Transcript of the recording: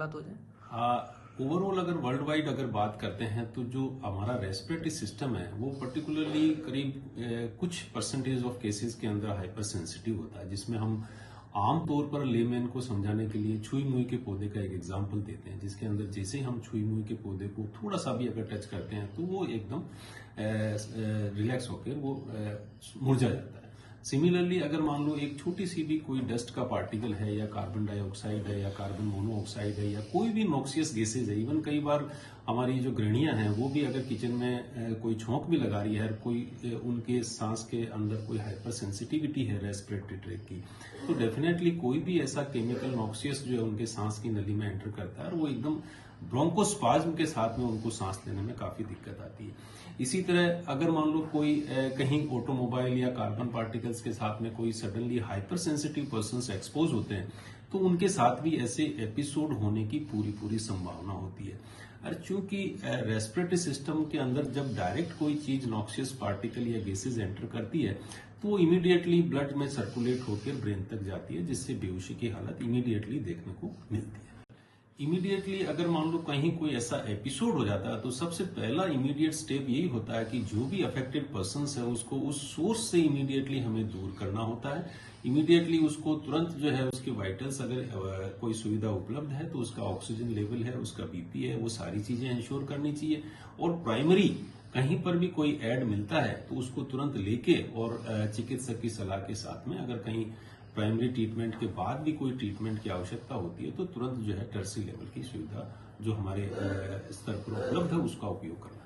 हालात हो जाए? ओवरऑल अगर वर्ल्ड वाइड अगर बात करते हैं तो जो हमारा रेस्पिरेटरी सिस्टम है वो पर्टिकुलरली करीब कुछ परसेंटेज ऑफ केसेस के अंदर हाइपर सेंसिटिव होता है, जिसमें हम आमतौर पर लेमैन को समझाने के लिए छुई मुई के पौधे का एक एग्जांपल देते हैं, जिसके अंदर जैसे ही हम छुई मुई के पौधे को थोड़ा सा भी अगर टच करते हैं तो वो एकदम रिलैक्स होकर वो मुरझा जाता है। सिमिलरली अगर मान लो एक छोटी सी भी कोई डस्ट का पार्टिकल है या कार्बन डाइऑक्साइड है या कार्बन मोनोऑक्साइड है या कोई भी नॉक्सियस गैसेज है, इवन कई बार हमारी जो गृहिणियां हैं वो भी अगर किचन में कोई छोंक भी लगा रही है, कोई उनके सांस के अंदर कोई हाइपर सेंसिटिविटी है रेस्पिरेटरी ट्रैक की, तो डेफिनेटली कोई भी ऐसा केमिकल नॉक्सियस जो है उनके सांस की नली में एंटर करता है और वो एकदम ब्रोंकोस्पाज्म के साथ में उनको सांस लेने में काफी दिक्कत आती है। इसी तरह अगर मान लो कोई कहीं ऑटोमोबाइल या कार्बन पार्टिकल्स के साथ में कोई suddenly hyper sensitive person expose होते हैं तो उनके साथ भी ऐसे एपिसोड होने की पूरी संभावना होती है। और चूंकि रेस्पिरेटरी सिस्टम के अंदर जब डायरेक्ट कोई चीज नॉक्सियस पार्टिकल या गैसेज एंटर करती है तो वो इमीडिएटली ब्लड में सर्कुलेट होकर ब्रेन तक जाती है, जिससे बेहोशी की हालत इमीडिएटली देखने को मिलती है। इमीडिएटली अगर मान लो कहीं कोई ऐसा एपिसोड हो जाता है तो सबसे पहला इमीडिएट स्टेप यही होता है कि जो भी अफेक्टेड पर्सन है उसको उस सोर्स से इमीडिएटली हमें दूर करना होता है। इमीडिएटली उसको तुरंत जो है उसके वाइटल्स अगर कोई सुविधा उपलब्ध है तो उसका ऑक्सीजन लेवल है, उसका बीपी है, वो सारी चीजें इंश्योर करनी चाहिए। और प्राइमरी कहीं पर भी कोई एड मिलता है तो उसको तुरंत लेके और चिकित्सक की सलाह के साथ में अगर कहीं प्राइमरी ट्रीटमेंट के बाद भी कोई ट्रीटमेंट की आवश्यकता होती है तो तुरंत जो है टर्सी लेवल की सुविधा जो हमारे स्तर पर उपलब्ध है उसका उपयोग करना।